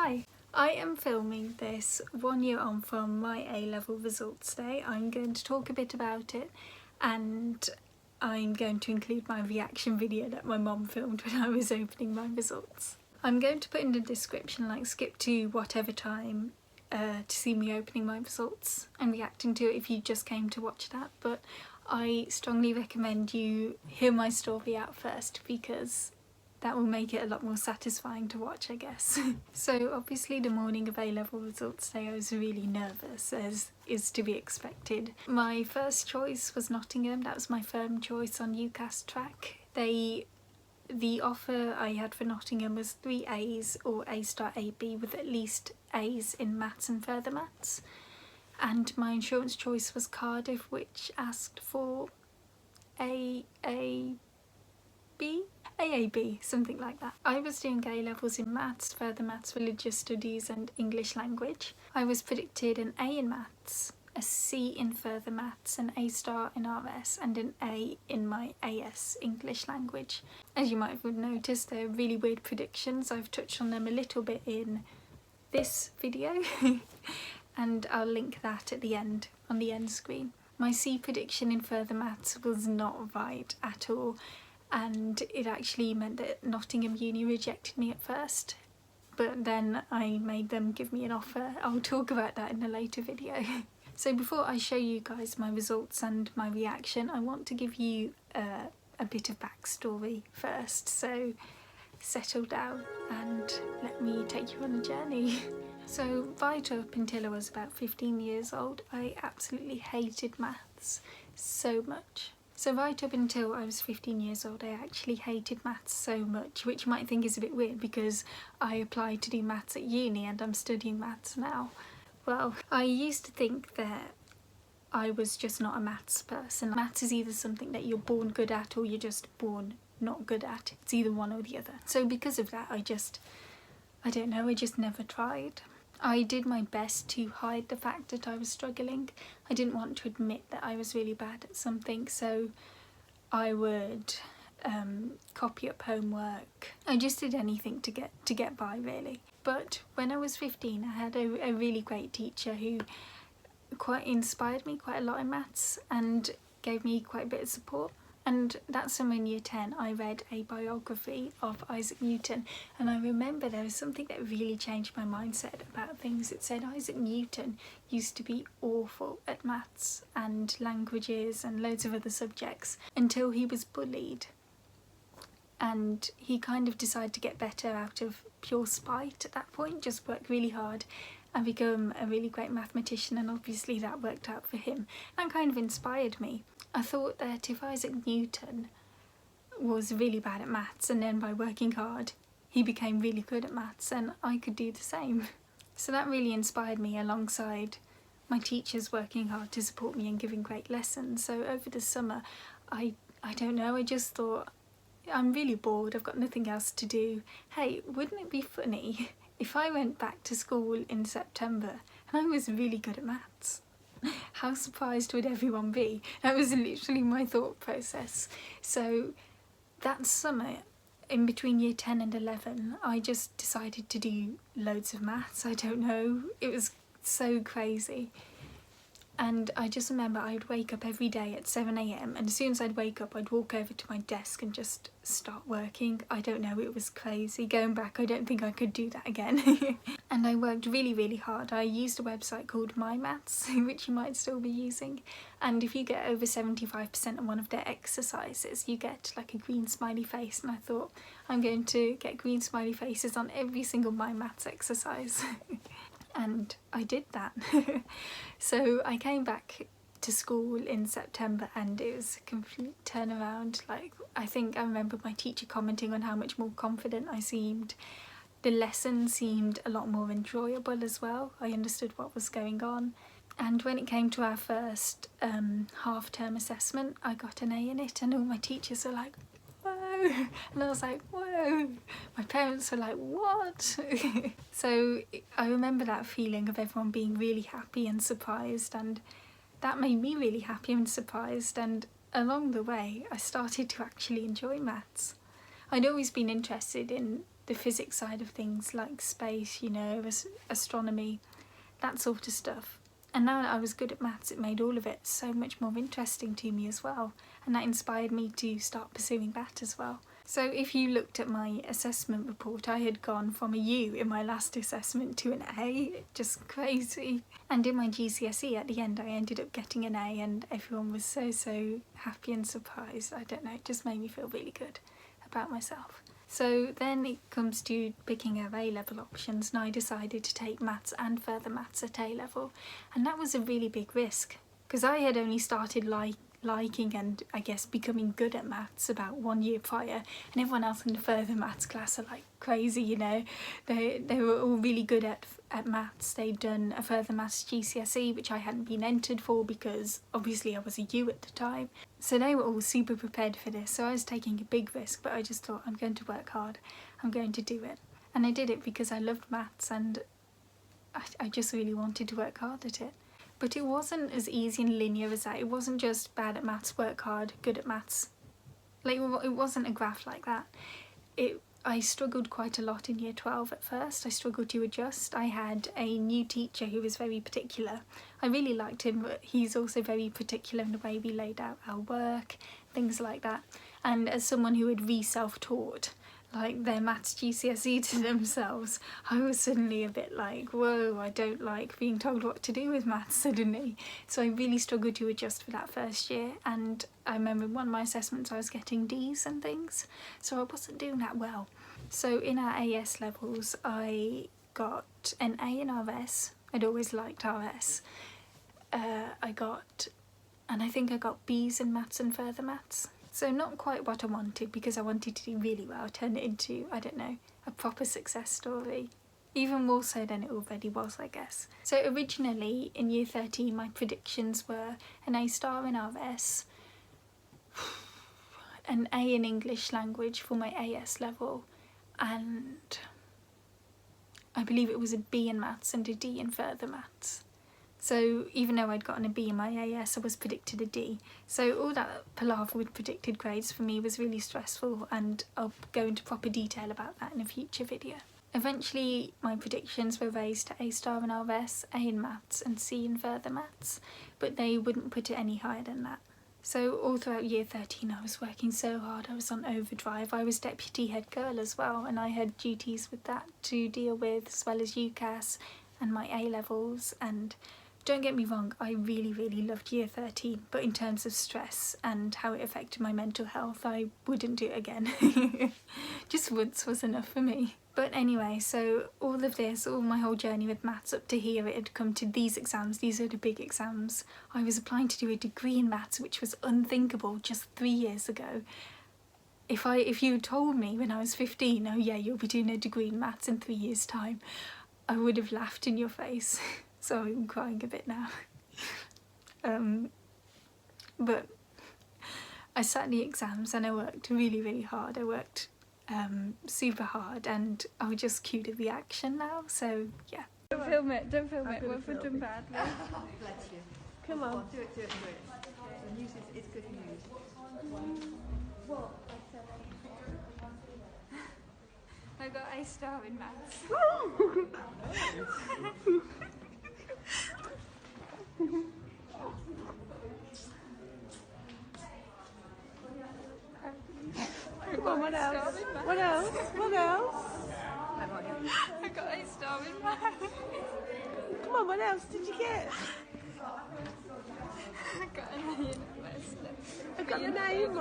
Hi, I am filming this 1 year on from my A-level results day. I'm going to talk a bit about it and I'm going to include my reaction video that my mum filmed when I was opening my results. I'm going to put in the description skip to whatever time to see me opening my results and reacting to it if you just came to watch that, but I strongly recommend you hear my story out first because that will make it a lot more satisfying to watch, I guess. So obviously the morning of A-level results day I was really nervous, as is to be expected. My first choice was Nottingham. That was my firm choice on UCAS track. The offer I had for Nottingham was 3 A's or A star AB with at least A's in maths and further maths. And my insurance choice was Cardiff, which asked for AAB, something like that. I was doing A-levels in maths, further maths, religious studies and English language. I was predicted an A in maths, a C in further maths, an A star in RS and an A in my AS English language. As you might have noticed, they're really weird predictions. I've touched on them a little bit in this video and I'll link that at the end, on the end screen. My C prediction in further maths was not right at all, and it actually meant that Nottingham Uni rejected me at first, but then I made them give me an offer. I'll talk about that in a later video. So before I show you guys my results and my reaction, I want to give you a bit of backstory first, so settle down and let me take you on a journey. So right up until I was about 15 years old, I absolutely hated maths so much. So right up until I was 15 years old, I actually hated maths so much, which you might think is a bit weird because I applied to do maths at uni and I'm studying maths now. Well, I used to think that I was just not a maths person. Maths is either something that you're born good at or you're just born not good at. It's either one or the other. So because of that, I just never tried. I did my best to hide the fact that I was struggling. I didn't want to admit that I was really bad at something, so I would copy up homework. I just did anything to get by, really. But when I was 15, I had a really great teacher who quite inspired me quite a lot in maths and gave me quite a bit of support. And that summer in year 10 I read a biography of Isaac Newton, and I remember there was something that really changed my mindset about things. It said Isaac Newton used to be awful at maths and languages and loads of other subjects until he was bullied, and he kind of decided to get better out of pure spite at that point, just work really hard and become a really great mathematician, and obviously that worked out for him and kind of inspired me. I thought that if Isaac Newton was really bad at maths and then by working hard he became really good at maths, and I could do the same. So that really inspired me, alongside my teachers working hard to support me and giving great lessons. So over the summer I don't know, I just thought, I'm really bored, I've got nothing else to do. Hey, wouldn't it be funny if I went back to school in September and I was really good at maths? How surprised would everyone be? That was literally my thought process. So that summer, in between year 10 and 11, I just decided to do loads of maths. I don't know, it was so crazy. And I just remember I would wake up every day at 7 AM, and as soon as I'd wake up I'd walk over to my desk and just start working. I don't know, it was crazy. Going back, I don't think I could do that again. And I worked really, really hard. I used a website called My Maths, which you might still be using, and if you get over 75% on one of their exercises you get like a green smiley face, and I thought, I'm going to get green smiley faces on every single My Maths exercise. And I did that. So I came back to school in September and it was a complete turnaround. I think I remember my teacher commenting on how much more confident I seemed. The lesson seemed a lot more enjoyable as well. I understood what was going on. And when it came to our first half-term assessment, I got an A in it, and all my teachers were like, whoa, and I was like, whoa. My parents were like, what? So I remember that feeling of everyone being really happy and surprised, and that made me really happy and surprised, and along the way I started to actually enjoy maths. I'd always been interested in the physics side of things, like space, you know, astronomy, that sort of stuff. And now that I was good at maths, it made all of it so much more interesting to me as well, and that inspired me to start pursuing that as well. So if you looked at my assessment report, I had gone from a U in my last assessment to an A, just crazy. And in my GCSE at the end I ended up getting an A, and everyone was so happy and surprised. I don't know, it just made me feel really good about myself. So then it comes to picking our A-level options, and I decided to take maths and further maths at A-level, and that was a really big risk because I had only started liking and I guess becoming good at maths about 1 year prior, and everyone else in the further maths class are like crazy, you know. They were all really good at maths. They'd done a further maths GCSE, which I hadn't been entered for because obviously I was a U at the time, so they were all super prepared for this. So I was taking a big risk, but I just thought, I'm going to work hard, I'm going to do it. And I did it because I loved maths, and I just really wanted to work hard at it. But it wasn't as easy and linear as that. It wasn't just bad at maths, work hard, good at maths. Like, it wasn't a graph like that. I struggled quite a lot in year 12 at first. I struggled to adjust. I had a new teacher who was very particular. I really liked him, but he's also very particular in the way we laid out our work, things like that. And as someone who had self-taught, like their maths GCSE to themselves, I was suddenly a bit like, whoa, I don't like being told what to do with maths suddenly. So I really struggled to adjust for that first year, and I remember in one of my assessments I was getting D's and things, so I wasn't doing that well. So in our AS levels I got an A in RS. I'd always liked RS. I think I got B's in maths and further maths. So not quite what I wanted, because I wanted to do really well, turn it into, I don't know, a proper success story. Even more so than it already was, I guess. So originally in year 13 my predictions were an A star in RS, an A in English language for my AS level, and I believe it was a B in maths and a D in further maths. So even though I'd gotten a B in my AS, I was predicted a D. So all that palaver with predicted grades for me was really stressful, and I'll go into proper detail about that in a future video. Eventually my predictions were raised to A star in RS, A in maths and C in further maths, but they wouldn't put it any higher than that. So all throughout year 13 I was working so hard, I was on overdrive. I was deputy head girl as well, and I had duties with that to deal with, as well as UCAS and my A levels. And don't get me wrong, I really loved year 13, but in terms of stress and how it affected my mental health, I wouldn't do it again. Just once was enough for me. But anyway, so all of this, all my whole journey with maths up to here, it had come to these exams. These are the big exams. I was applying to do a degree in maths, which was unthinkable just 3 years ago. If you had told me when I was 15, oh yeah, you'll be doing a degree in maths in 3 years' time, I would have laughed in your face. Sorry, I'm crying a bit now. But I sat the exams and I worked really hard. I worked super hard, and I just cued at the action now, so yeah. Don't film it, what have I done badly? Bless you. Come on. Do it. The news is good news. What? I got A star in maths. Come on, what else? What else? I got A star in maths. Come on, what else did you get? I got an A in RS. I got your name.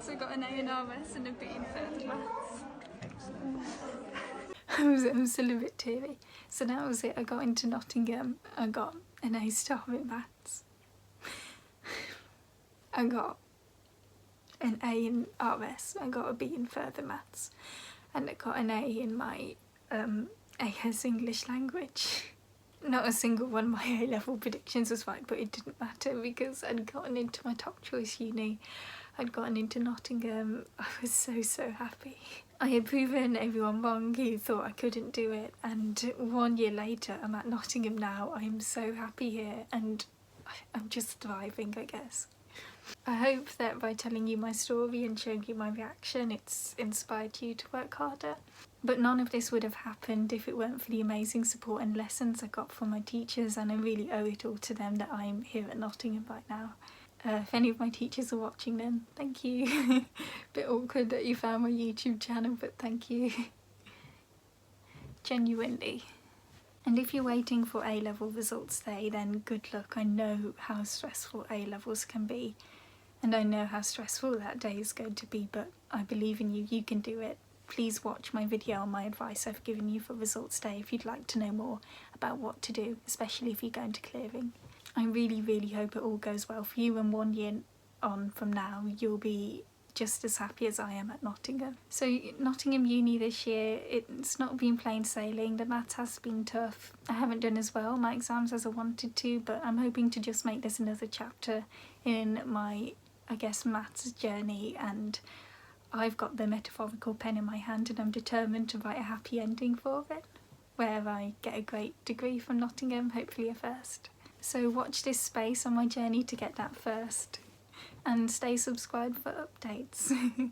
So I got an A in RS and a B in further maths. I'm still a bit teary. So that was it. I got into Nottingham. I got an A star in maths. I got an A in RS. I got a B in further maths, and I got an A in my AS English language. Not a single one of my A-level predictions was right, but it didn't matter because I'd gotten into my top choice uni. I'd gotten into Nottingham. I was so happy. I had proven everyone wrong who thought I couldn't do it, and 1 year later I'm at Nottingham now. I'm so happy here, and I'm just thriving, I guess. I hope that by telling you my story and showing you my reaction, it's inspired you to work harder. But none of this would have happened if it weren't for the amazing support and lessons I got from my teachers, and I really owe it all to them that I'm here at Nottingham right now. If any of my teachers are watching, then thank you. Bit awkward that you found my YouTube channel, but thank you. Genuinely. And if you're waiting for A-level results day, then good luck. I know how stressful A-levels can be, and I know how stressful that day is going to be, but I believe in you. You can do it. Please watch my video on my advice I've given you for results day if you'd like to know more about what to do, especially if you're going to clearing. I really, really hope it all goes well for you, and 1 year on from now you'll be just as happy as I am at Nottingham. So Nottingham Uni this year, it's not been plain sailing. The maths has been tough. I haven't done as well my exams as I wanted to, but I'm hoping to just make this another chapter in my, I guess, maths journey, and I've got the metaphorical pen in my hand and I'm determined to write a happy ending for it, where I get a great degree from Nottingham, hopefully a first. So watch this space on my journey to get that first, and stay subscribed for updates. And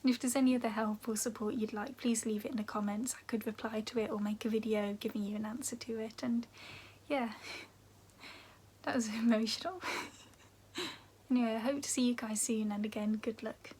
if there's any other help or support you'd like, please leave it in the comments. I could reply to it or make a video giving you an answer to it. And yeah, that was emotional. Anyway, I hope to see you guys soon, and again, good luck.